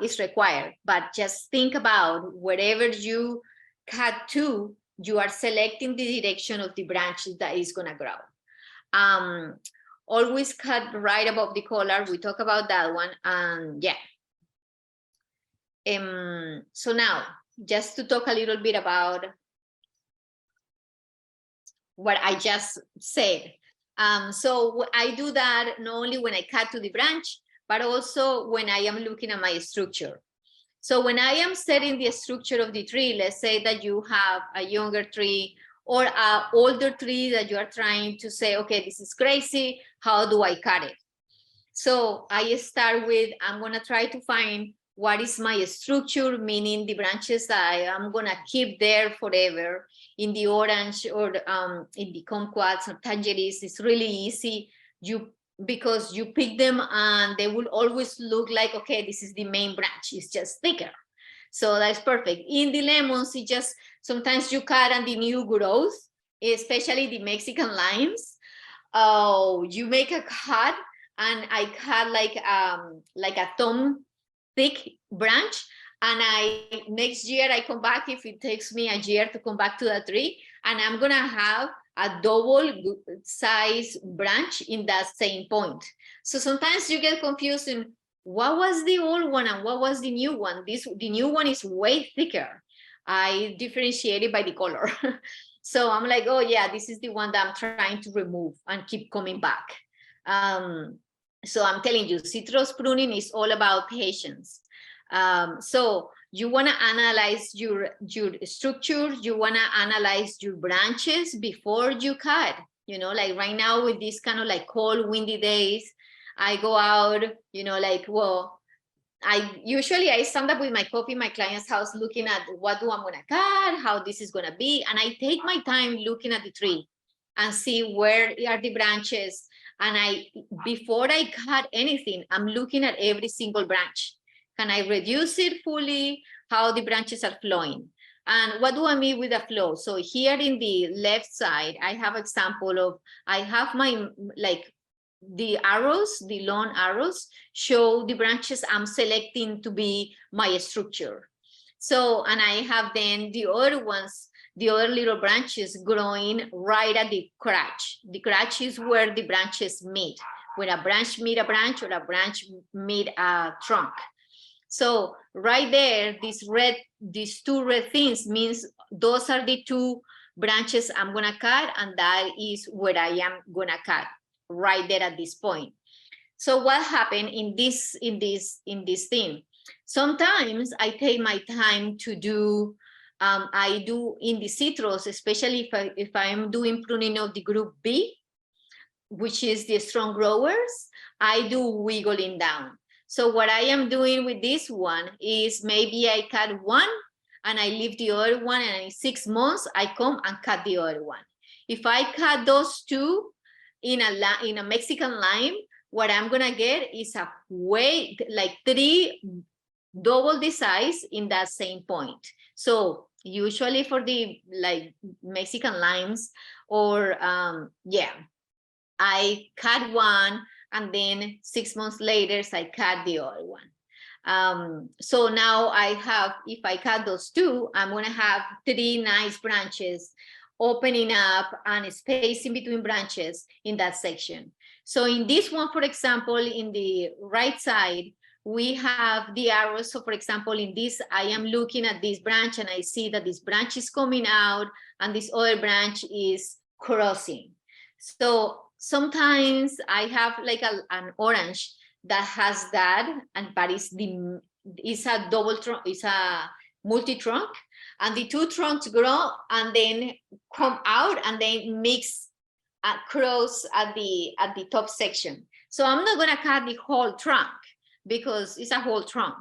is required. But just think about wherever you cut to, you are selecting the direction of the branch that is going to grow. Always cut right above the collar. We talk about that one. And yeah. So now, just to talk a little bit about what I just said. So I do that not only when I cut to the branch, but also when I am looking at my structure. So when I am setting the structure of the tree, let's say that you have a younger tree or an older tree that you are trying to say, okay, this is crazy, how do I cut it? So I start with, I'm going to try to find what is my structure, meaning the branches that I am going to keep there forever. In the orange or in the kumquats or tangerines, it's really easy because you pick them and they will always look like, okay, this is the main branch, it's just thicker. So that's perfect. In the lemons, it just, sometimes you cut on the new growth, especially the Mexican limes. You make a cut, and I cut like a thumb thick branch, And next year I come back, if it takes me a year to come back to the tree, and I'm gonna have a double size branch in that same point. So sometimes you get confused in what was the old one and what was the new one. The new one is way thicker. I differentiate it by the color. So I'm like, oh yeah, this is the one that I'm trying to remove and keep coming back. So I'm telling you, citrus pruning is all about patience. So you want to analyze your structure, you want to analyze your branches before you cut. You know, like right now with this kind of like cold, windy days, I go out, you know, like, well, I stand up with my coffee in my client's house looking at what do I'm gonna cut, how this is gonna be, and I take my time looking at the tree and see where are the branches. And before I cut anything, I'm looking at every single branch. Can I reduce it fully? How the branches are flowing? And what do I mean with the flow? So here in the left side, I have example of, I have my, like, the arrows, the long arrows show the branches I'm selecting to be my structure. So, and I have then the other ones, the other little branches growing right at the crotch. The crotch is where the branches meet, when a branch meet a branch or a branch meet a trunk. So right there, these two red things means those are the two branches I'm gonna cut, and that is where I am gonna cut, right there at this point. So what happened in this thing? Sometimes I take my time to do, I do in the citrus, especially if I'm doing pruning of the group B, which is the strong growers, I do wiggling down. So what I am doing with this one is maybe I cut one and I leave the other one, and in 6 months I come and cut the other one. If I cut those two in a Mexican lime, what I'm gonna get is a way like 3 double the size in that same point. So usually for the like Mexican limes, or yeah, I cut one, and then 6 months later I cut the other one. So now I have, if I cut those two, I'm gonna have 3 nice branches opening up and spacing between branches in that section. So in this one, for example, in the right side, we have the arrows. So for example, in this, I am looking at this branch and I see that this branch is coming out and this other branch is crossing. So sometimes I have like an orange that has that, but it's a double trunk, it's a multi-trunk, and the 2 trunks grow and then come out and then mix across at the top section. So I'm not gonna cut the whole trunk because it's a whole trunk.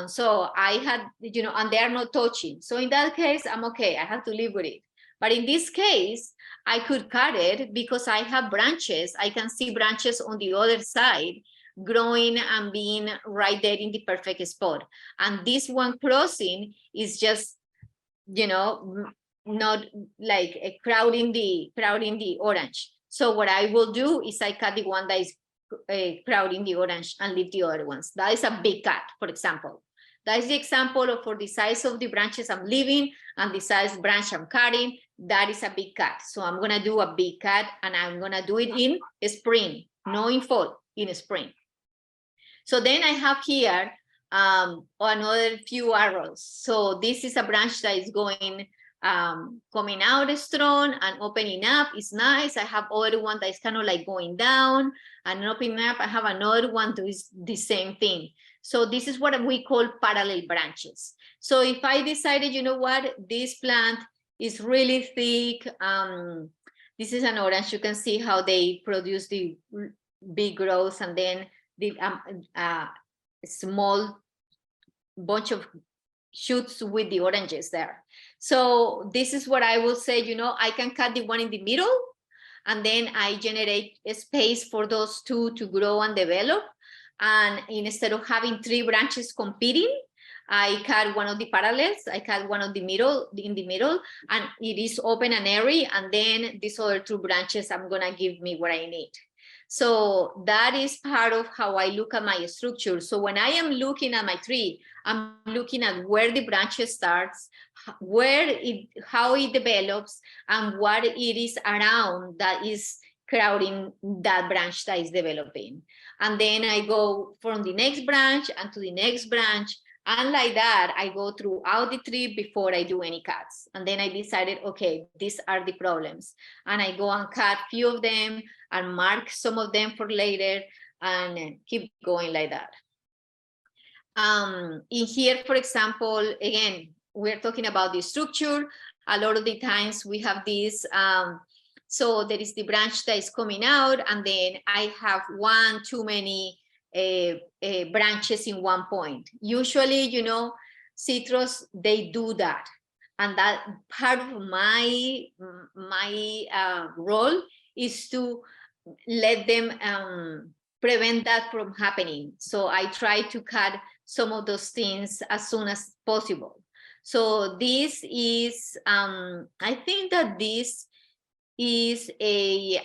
So I had, you know, and they are not touching. So in that case, I'm okay, I have to live with it. But in this case, I could cut it because I have branches. I can see branches on the other side growing and being right there in the perfect spot. And this one crossing is just, you know, not like crowding the orange. So what I will do is I cut the one that is crowding the orange and leave the other ones. That is a big cut, for example. That is the example of for the size of the branches I'm leaving and the size branch I'm cutting. That is a big cut. So I'm gonna do a big cut, and I'm gonna do it in spring, no in fall, in spring. So then I have here another few arrows. So this is a branch that is going, coming out strong and opening up. It's nice. I have other one that is kind of like going down and opening up. I have another one that is the same thing. So this is what we call parallel branches. So if I decided, you know what, this plant is really thick. This is an orange. You can see how they produce the big growth, and then the small bunch of shoots with the oranges there. So this is what I will say, you know, I can cut the one in the middle, and then I generate a space for those two to grow and develop. And instead of having 3 branches competing, I cut one of the parallels, I cut one of the middle, in the middle, and it is open and airy, and then these other 2 branches I'm gonna give me what I need. So that is part of how I look at my structure. So when I am looking at my tree, I'm looking at where the branch starts, how it develops, and what it is around that is crowding that branch that is developing. And then I go from the next branch and to the next branch. And like that, I go throughout the tree before I do any cuts. And then I decided, okay, these are the problems. And I go and cut a few of them and mark some of them for later and keep going like that. In here, for example, again, we're talking about the structure. A lot of the times we have this, so there is the branch that is coming out, and then I have one too many branches in one point. Usually, you know, citrus, they do that. And that part of my role is to let them prevent that from happening. So I try to cut some of those things as soon as possible. So this is, I think that this is a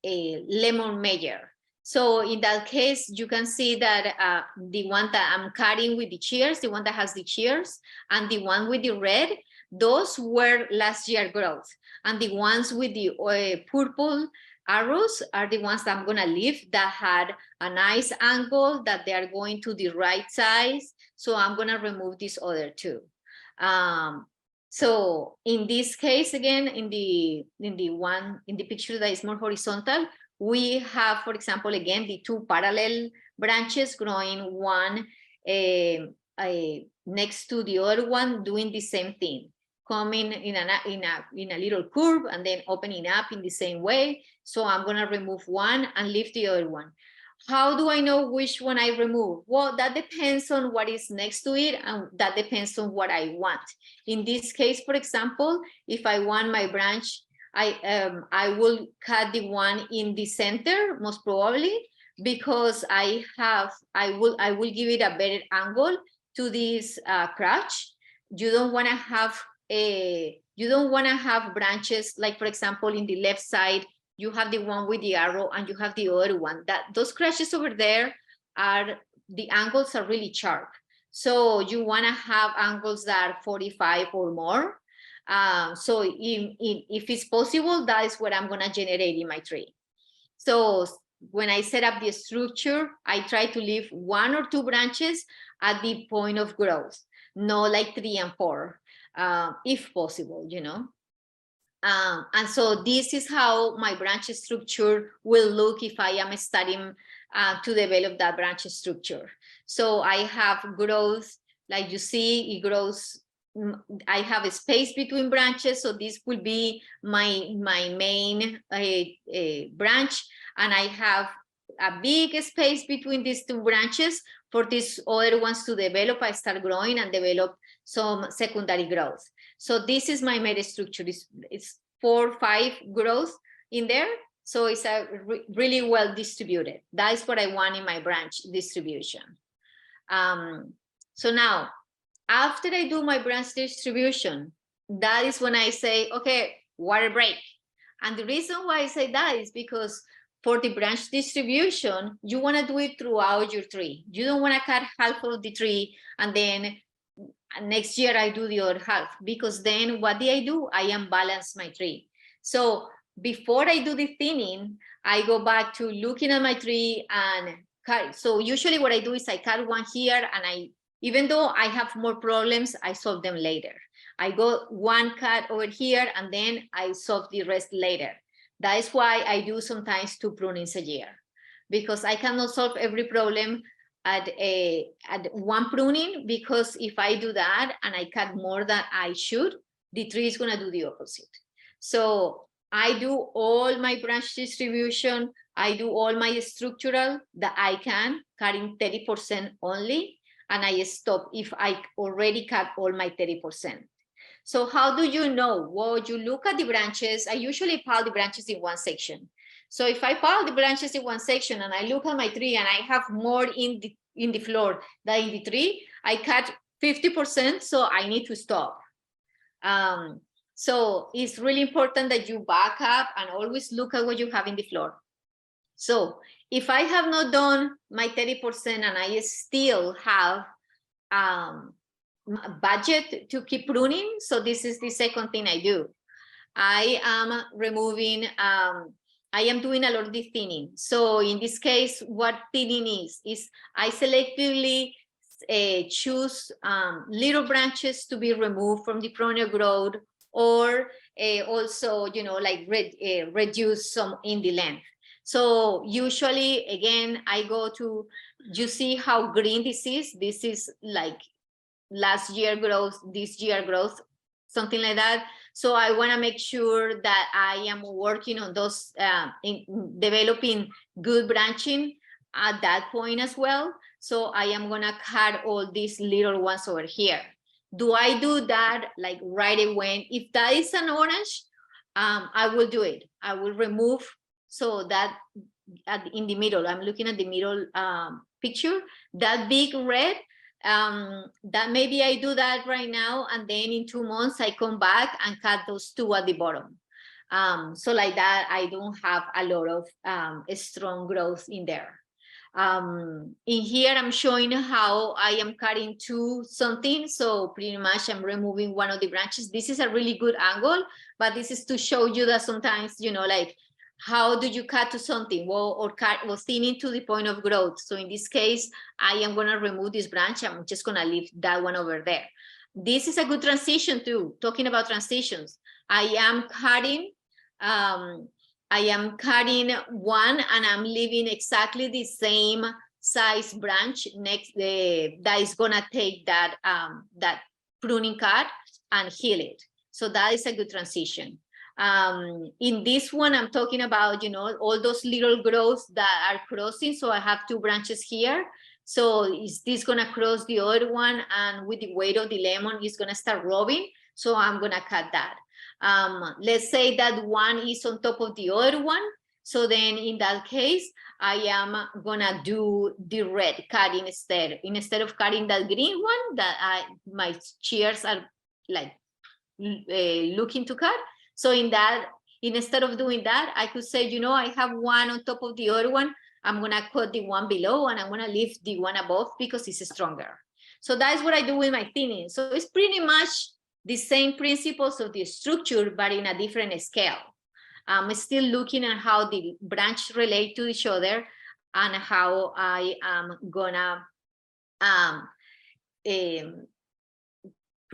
lemon major. So in that case, you can see that the one that I'm cutting with the shears, the one that has the shears, and the one with the red, those were last year growth. And the ones with the purple arrows are the ones that I'm gonna leave that had a nice angle, that they are going to the right size. So I'm gonna remove this other two. So in this case, again, in the picture that is more horizontal, we have, for example, again, the two parallel branches growing one next to the other one, doing the same thing, coming in a little curve and then opening up in the same way. So I'm going to remove one and leave the other one. How do I know which one I remove? Well, that depends on what is next to it, and that depends on what I want. In this case, for example, if I want my branch, I will cut the one in the center, most probably, because I will give it a better angle to this crotch. You don't want to have branches like, for example, in the left side, you have the one with the arrow and you have the other one. Those crotches over there the angles are really sharp. So you want to have angles that are 45 or more. So if it's possible, that is what I'm going to generate in my tree. So when I set up the structure, I try to leave 1 or 2 branches at the point of growth, not like 3 and 4, if possible, you know. And so this is how my branch structure will look if I am starting to develop that branch structure. So I have growth, like you see, it grows. I have a space between branches, so this will be my main branch, and I have a big space between these 2 branches for these other ones to develop. I start growing and develop some secondary growth. So this is my meta structure. It's 4 or 5 growth in there. So it's a really well distributed. That is what I want in my branch distribution. So now, after I do my branch distribution, that is when I say, okay, water break. And the reason why I say that is because for the branch distribution, you want to do it throughout your tree. You don't want to cut half of the tree and then next year I do the other half, because then what do? I unbalance my tree. So before I do the thinning, I go back to looking at my tree and cut. So usually what I do is I cut one here, and even though I have more problems, I solve them later. I go one cut over here and then I solve the rest later. That is why I do sometimes 2 prunings a year, because I cannot solve every problem at one pruning, because if I do that and I cut more than I should, the tree is going to do the opposite. So I do all my branch distribution, I do all my structural that I can, cutting 30% only, and I stop if I already cut all my 30%. So how do you know? Well, you look at the branches. I usually pile the branches in one section. So if I pile the branches in one section and I look at my tree and I have more in the floor than in the tree, I cut 50%, so I need to stop. So it's really important that you back up and always look at what you have in the floor. So if I have not done my 30% and I still have budget to keep pruning, so this is the second thing I do. I am removing, I am doing a lot of the thinning. So in this case, what thinning is I selectively choose little branches to be removed from the pruner growth, or also, you know, like reduce some in the length. So usually, again, I go to, you see how green this is? This is like last year growth, this year growth, something like that. So I want to make sure that I am working on those, in developing good branching at that point as well. So I am going to cut all these little ones over here. Do I do that like right away? If that is an orange, I will do it. I will remove, so that in the middle, I'm looking at the middle picture, that big red, that maybe I do that right now, and then in 2 months I come back and cut those two at the bottom. So like that, I don't have a lot of strong growth in there. In here, I'm showing how I am cutting to something. So pretty much I'm removing one of the branches. This is a really good angle, but this is to show you that sometimes, you know, like, how do you cut to something? Well, or cut or thinning to the point of growth. So in this case, I am going to remove this branch. I'm just going to leave that one over there. This is a good transition too. Talking about transitions, I am cutting one, and I'm leaving exactly the same size branch next, that is going to take that that pruning cut and heal it. So that is a good transition. In this one, I'm talking about, you know, all those little growths that are crossing. So I have 2 branches here. So is this going to cross the other one? And with the weight of the lemon, it's going to start rubbing. So I'm going to cut that. Let's say that one is on top of the other one. So then in that case, I am going to do the red cutting instead of cutting that green one that my shears are like looking to cut. So in that, instead of doing that, I could say, you know, I have one on top of the other one. I'm going to cut the one below, and I'm going to leave the one above because it's stronger. So that's what I do with my thinning. So it's pretty much the same principles of the structure, but in a different scale. I'm still looking at how the branch relate to each other and how I am going to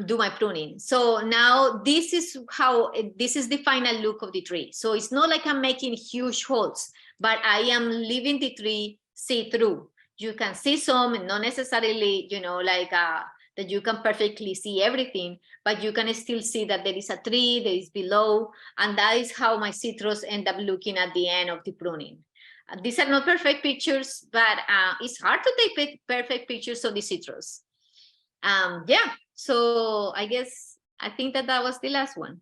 do my pruning. So now this is the final look of the tree. So it's not like I'm making huge holes, but I am leaving the tree see-through. You can see some, not necessarily, you know, like that you can perfectly see everything, but you can still see that there is a tree that is below, and that is how my citrus end up looking at the end of the pruning. These are not perfect pictures, but it's hard to take perfect pictures of the citrus. Yeah. So I think that was the last one.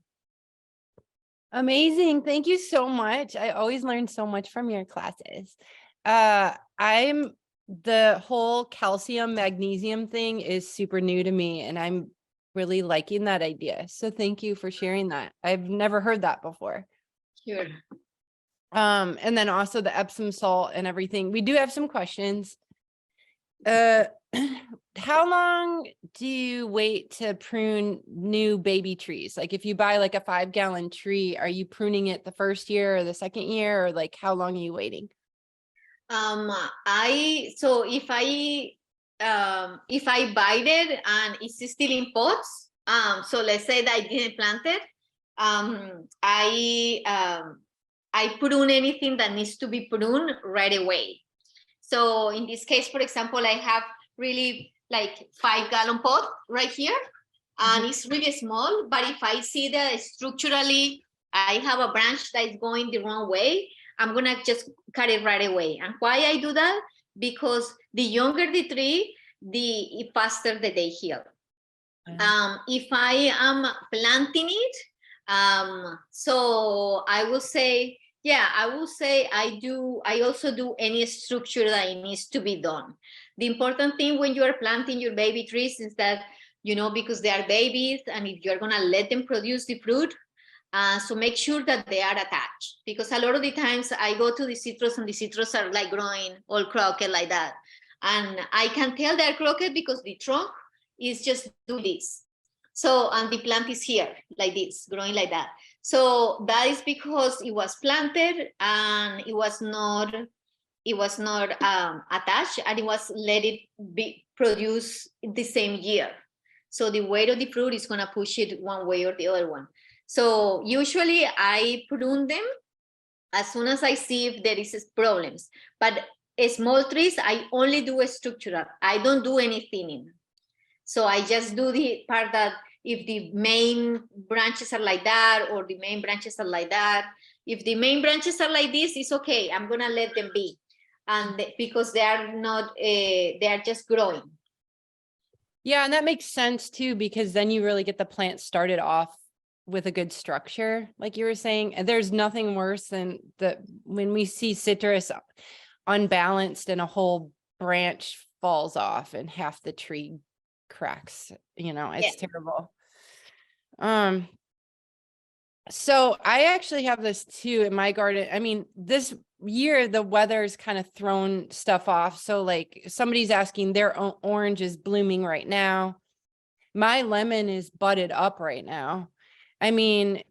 Amazing. Thank you so much. I always learn so much from your classes. The whole calcium magnesium thing is super new to me, and I'm really liking that idea. So thank you for sharing that. I've never heard that before. Sure. And then also the Epsom salt and everything. We do have some questions. How long do you wait to prune new baby trees? Like if you buy like a 5-gallon tree, are you pruning it the first year or the second year, or like how long are you waiting? So if I buy it and it's still in pots, so let's say that I didn't plant it, I prune anything that needs to be pruned right away. So in this case, for example, I have really like 5-gallon pot right here, and it's really small. But if I see that structurally I have a branch that is going the wrong way, I'm gonna just cut it right away. And why I do that? Because the younger the tree, the faster that they heal. If I am planting it, so I will say, yeah, I will say I also do any structure that needs to be done. The important thing when you are planting your baby trees is that, you know, because they are babies, and if you're gonna let them produce the fruit, So make sure that they are attached, because a lot of the times I go to the citrus and the citrus are like growing all crooked like that. And I can tell they're crooked because the trunk is just doing this. So, and the plant is here like this, growing like that. So that is because it was planted and it was not attached, and it was let it be produced the same year. So the weight of the fruit is gonna push it one way or the other one. So usually I prune them as soon as I see if there is problems. But small trees, I only do a structural. I don't do any thinning. So I just do the part that if the main branches are like that, or the main branches are like that. If the main branches are like this, it's okay. I'm gonna let them be. And because they are not, they are just growing. Yeah, and that makes sense too, because then you really get the plant started off with a good structure, like you were saying. And there's nothing worse than when we see citrus unbalanced and a whole branch falls off and half the tree cracks, it's terrible. So I actually have this too in my garden. I mean, this year the weather's kind of thrown stuff off. So like somebody's asking, their orange is blooming right now. My lemon is budded up right now. I mean,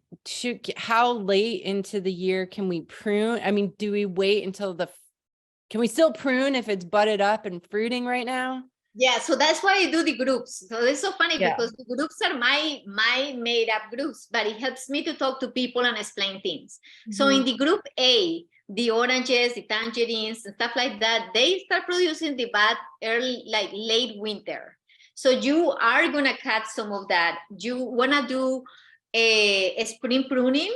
how late into the year can we prune? I mean, do we wait until can we still prune if it's budded up and fruiting right now? Yeah, so that's why I do the groups. So it's so funny because the groups are my made up groups, but it helps me to talk to people and explain things. So in the group A, the oranges, the tangerines, and stuff like that, they start producing the bud early, like late winter. So you are gonna cut some of that. You wanna do a spring pruning.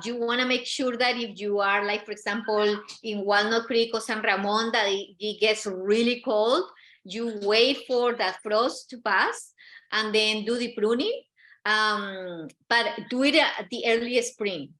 You want to make sure that if you are, like, for example, in Walnut Creek or San Ramon, that it gets really cold, you wait for that frost to pass and then do the pruning. But do it at the early spring.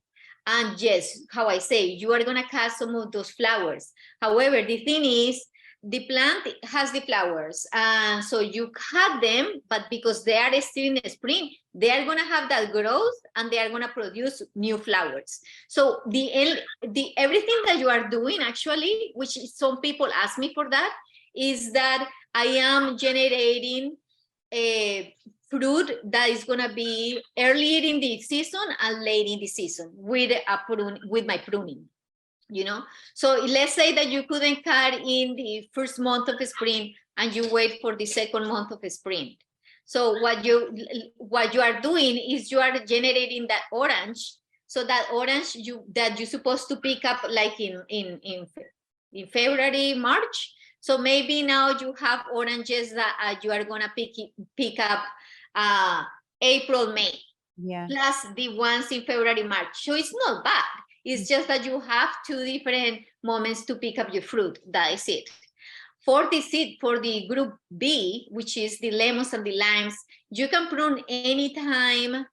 And yes, how I say, you are going to cut some of those flowers. However, the thing is, the plant has the flowers, and so you cut them, but because they are still in the spring, they are going to have that growth and they are going to produce new flowers. So the everything that you are doing, actually, which some people ask me for that, is that I am generating a fruit that is going to be earlier in the season and late in the season with my pruning. So let's say that you couldn't cut in the first month of spring and you wait for the second month of spring. So what you are doing is you are generating that orange. So that orange that you're supposed to pick up like in February, March. So maybe now you have oranges that you are gonna pick up April, May. Yeah. Plus the ones in February, March. So it's not bad. It's just that you have 2 different moments to pick up your fruit. That is it. For the group B, which is the lemons and the limes, you can prune anytime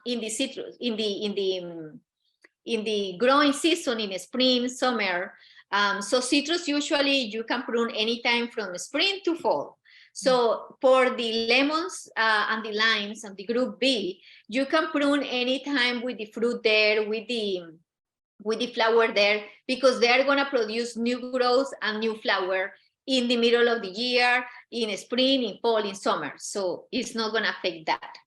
in the citrus, in the growing season, in spring, summer. So citrus, usually you can prune anytime from spring to fall. So for the lemons and the limes and the group B, you can prune anytime with the fruit there, with the flower there, because they are going to produce new growth and new flower in the middle of the year, in spring, in fall, in summer. So it's not going to affect that.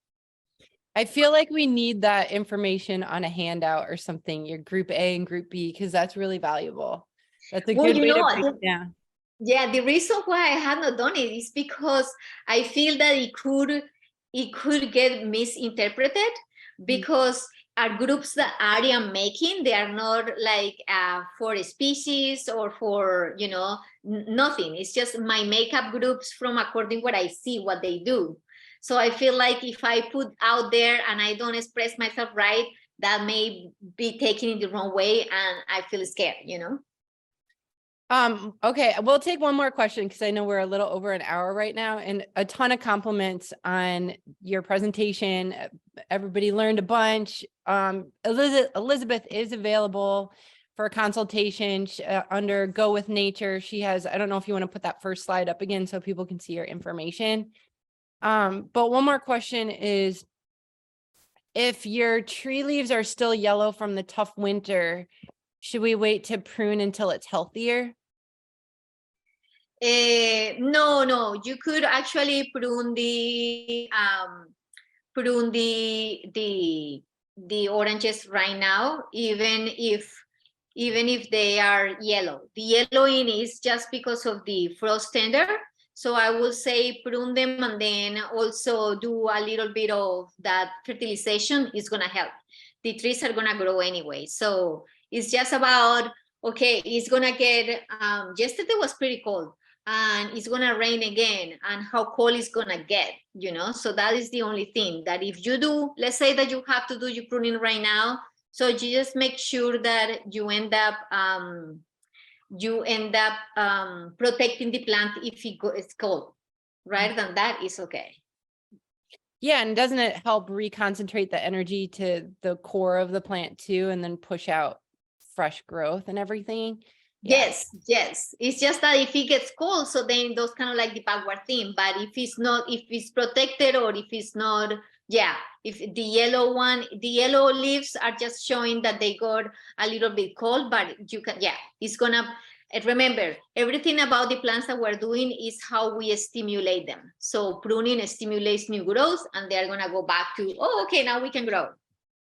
I feel like we need that information on a handout or something, your group A and group B, because that's really valuable. That's a good way to break it down. Yeah, the reason why I have not done it is because I feel that it could get misinterpreted, because our groups that I am making, they are not like for a species or for, nothing. It's just my makeup groups from according what I see, what they do. So I feel like if I put out there and I don't express myself right, that may be taken in the wrong way, and I feel scared, Okay, we'll take one more question because I know we're a little over an hour right now, and a ton of compliments on your presentation. Everybody learned a bunch. Elizabeth is available for a consultation under Go With Nature. She has, I don't know if you want to put that first slide up again so people can see your information. But one more question is, if your tree leaves are still yellow from the tough winter, should we wait to prune until it's healthier? No, you could actually prune the oranges right now, even if they are yellow. The yellowing is just because of the frost tender. So I will say prune them and then also do a little bit of that fertilization is gonna help. The trees are gonna grow anyway. So it's just about, okay, it's gonna get, yesterday was pretty cold and it's gonna rain again, and how cold it's gonna get, so that is the only thing that if you do, let's say that you have to do your pruning right now, so you just make sure that you end up protecting the plant if it's cold. Rather than that, it's okay. Yeah, and doesn't it help reconcentrate the energy to the core of the plant too, and then push out fresh growth and everything? Yeah. Yes. It's just that if it gets cold, so then those kind of like the backward thing. But if it's protected, or if it's not, if the yellow leaves are just showing that they got a little bit cold, but you can, it's gonna, remember, everything about the plants that we're doing is how we stimulate them. So pruning stimulates new growth, and they're gonna go back to, oh, okay, now we can grow.